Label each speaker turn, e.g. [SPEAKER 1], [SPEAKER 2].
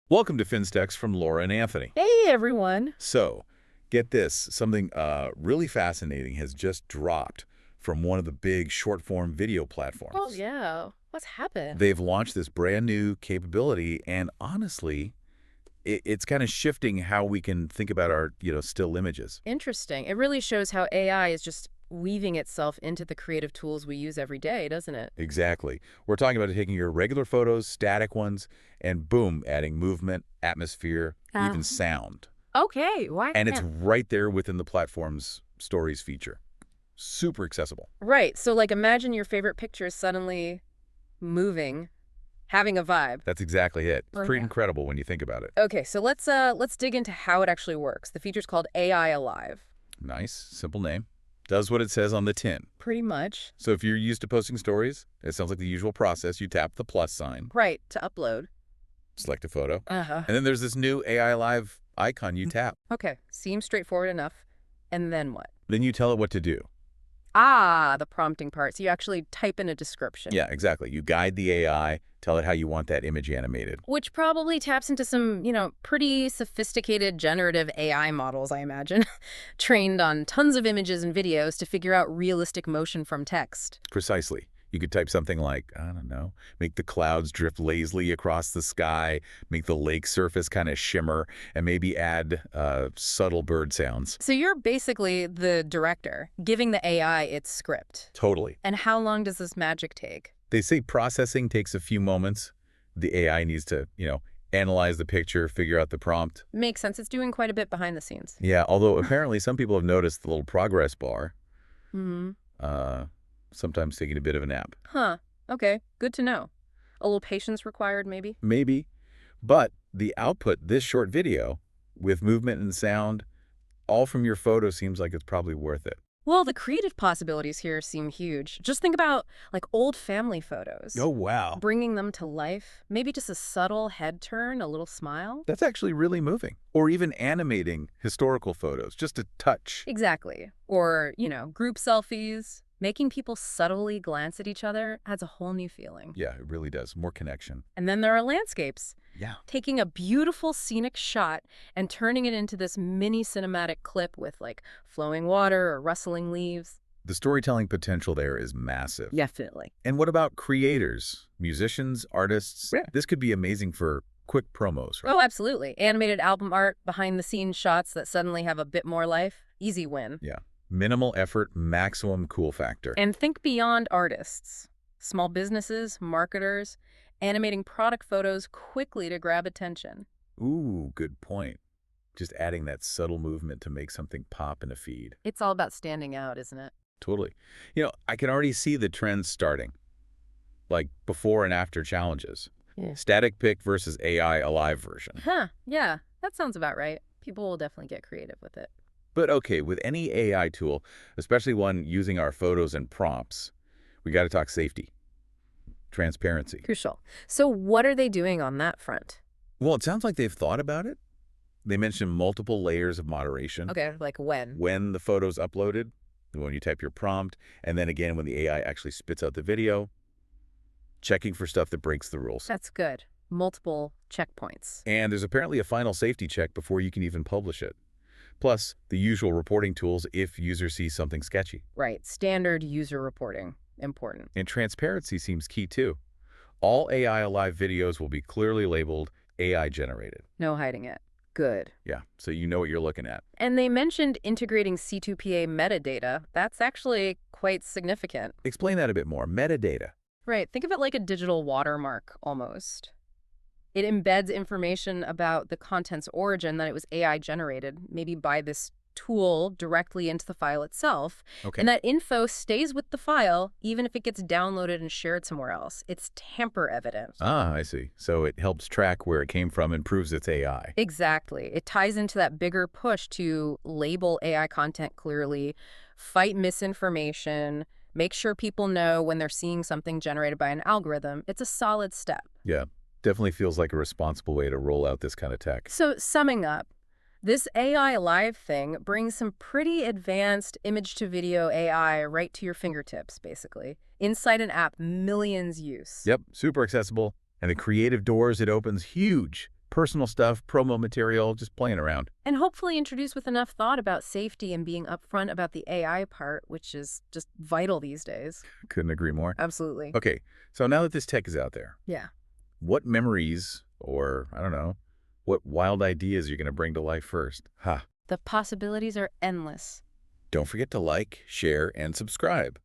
[SPEAKER 1] Welcome to FinStechs from Laura and Anthony.
[SPEAKER 2] Hey, everyone.
[SPEAKER 1] So, get this, something really fascinating has just dropped from one of the big short-form video platforms.
[SPEAKER 2] Oh, yeah. What's happened?
[SPEAKER 1] They've launched this brand new capability, and honestly, it's kind of shifting how we can think about our, still images.
[SPEAKER 2] Interesting. It really shows how AI is just weaving itself into the creative tools we use every day, doesn't it?
[SPEAKER 1] Exactly. We're talking about taking your regular photos, static ones, and boom, adding movement, atmosphere, even sound.
[SPEAKER 2] Okay, why?
[SPEAKER 1] And it's right there within the platform's Stories feature. Super accessible.
[SPEAKER 2] Right. So, like, imagine your favorite picture suddenly moving, having a vibe.
[SPEAKER 1] That's exactly it. It's pretty
[SPEAKER 2] Yeah.
[SPEAKER 1] incredible when you think about it.
[SPEAKER 2] Okay, so let's dig into how it actually works. The feature's called AI Alive.
[SPEAKER 1] Nice, simple name. Does what it says on the tin.
[SPEAKER 2] Pretty much.
[SPEAKER 1] So if you're used to posting stories, it sounds like the usual process. You tap the plus sign,
[SPEAKER 2] Right, to upload.
[SPEAKER 1] select a photo,
[SPEAKER 2] Uh-huh.
[SPEAKER 1] and then there's this new AI Live icon you tap.
[SPEAKER 2] Okay, seems straightforward enough. And then what?
[SPEAKER 1] Then you tell it what to do.
[SPEAKER 2] Ah, the prompting part. So you actually type in a description.
[SPEAKER 1] Yeah, exactly. You guide the AI, tell it how you want that image animated.
[SPEAKER 2] Which probably taps into some, pretty sophisticated generative AI models, I imagine, trained on tons of images and videos to figure out realistic motion from text.
[SPEAKER 1] Precisely. You could type something like, I don't know, make the clouds drift lazily across the sky, make the lake surface kind of shimmer, and maybe add subtle bird sounds.
[SPEAKER 2] So you're basically the director, giving the AI its script.
[SPEAKER 1] Totally.
[SPEAKER 2] And how long does this magic take?
[SPEAKER 1] They say processing takes a few moments. The AI needs to, analyze the picture, figure out the prompt.
[SPEAKER 2] Makes sense. It's doing quite a bit behind the scenes.
[SPEAKER 1] Yeah, although apparently some people have noticed the little progress bar,
[SPEAKER 2] Hmm.
[SPEAKER 1] sometimes taking a bit of a nap.
[SPEAKER 2] Huh. Okay. Good to know. A little patience required, maybe?
[SPEAKER 1] Maybe. But the output, this short video, with movement and sound, all from your photo seems like it's probably worth it.
[SPEAKER 2] Well, the creative possibilities here seem huge. Just think about, like, old family photos.
[SPEAKER 1] Oh, wow.
[SPEAKER 2] Bringing them to life. Maybe just a subtle head turn, a little smile.
[SPEAKER 1] That's actually really moving. Or even animating historical photos, just a touch.
[SPEAKER 2] Exactly. Or, group selfies. Making people subtly glance at each other adds a whole new feeling.
[SPEAKER 1] Yeah, it really does. More connection.
[SPEAKER 2] And then there are landscapes.
[SPEAKER 1] Yeah.
[SPEAKER 2] Taking a beautiful scenic shot and turning it into this mini cinematic clip with, like, flowing water or rustling leaves.
[SPEAKER 1] The storytelling potential there is massive.
[SPEAKER 2] Definitely.
[SPEAKER 1] And what about creators, musicians, artists?
[SPEAKER 2] Yeah.
[SPEAKER 1] This could be amazing for quick promos, right?
[SPEAKER 2] Oh, absolutely. Animated album art, behind-the-scenes shots that suddenly have a bit more life. Easy win.
[SPEAKER 1] Yeah. Minimal effort, maximum cool factor.
[SPEAKER 2] And think beyond artists. Small businesses, marketers, animating product photos quickly to grab attention.
[SPEAKER 1] Ooh, good point. Just adding that subtle movement to make something pop in a feed.
[SPEAKER 2] It's all about standing out, isn't it?
[SPEAKER 1] Totally. I can already see the trends starting, like before and after challenges.
[SPEAKER 2] Yeah.
[SPEAKER 1] Static pic versus AI alive version.
[SPEAKER 2] Huh, yeah, that sounds about right. People will definitely get creative with it.
[SPEAKER 1] But okay, with any AI tool, especially one using our photos and prompts, we got to talk safety, transparency.
[SPEAKER 2] Crucial. So what are they doing on that front?
[SPEAKER 1] Well, it sounds like they've thought about it. They mentioned multiple layers of moderation.
[SPEAKER 2] Okay, like when?
[SPEAKER 1] When the photo's uploaded, when you type your prompt, and then again when the AI actually spits out the video, checking for stuff that breaks the rules.
[SPEAKER 2] That's good. Multiple checkpoints.
[SPEAKER 1] And there's apparently a final safety check before you can even publish it. Plus, the usual reporting tools if users see something sketchy.
[SPEAKER 2] Right, standard user reporting. Important.
[SPEAKER 1] And transparency seems key too. All AI Alive videos will be clearly labeled AI generated.
[SPEAKER 2] No hiding it. Good.
[SPEAKER 1] Yeah, so you know what you're looking at.
[SPEAKER 2] And they mentioned integrating C2PA metadata. That's actually quite significant.
[SPEAKER 1] Explain that a bit more. Metadata.
[SPEAKER 2] Right, think of it like a digital watermark, almost. It embeds information about the content's origin, that it was AI generated, maybe by this tool, directly into the file itself.
[SPEAKER 1] Okay.
[SPEAKER 2] And that info stays with the file, even if it gets downloaded and shared somewhere else. It's tamper evident.
[SPEAKER 1] Ah, I see. So it helps track where it came from and proves it's AI.
[SPEAKER 2] Exactly. It ties into that bigger push to label AI content clearly, fight misinformation, make sure people know when they're seeing something generated by an algorithm. It's a solid step.
[SPEAKER 1] Yeah, definitely feels like a responsible way to roll out this kind of tech.
[SPEAKER 2] So summing up, this AI Live thing brings some pretty advanced image-to-video AI right to your fingertips, basically. Inside an app millions use.
[SPEAKER 1] Yep, super accessible. And the creative doors it opens, huge. personal stuff, promo material, just playing around.
[SPEAKER 2] And hopefully introduced with enough thought about safety and being upfront about the AI part, which is just vital these days.
[SPEAKER 1] Couldn't agree more.
[SPEAKER 2] Absolutely.
[SPEAKER 1] Okay, so now that this tech is out there,
[SPEAKER 2] Yeah.
[SPEAKER 1] what memories or, I don't know, what wild ideas are you going to bring to life first? Ha.
[SPEAKER 2] The possibilities are endless.
[SPEAKER 1] Don't forget to like, share, and subscribe.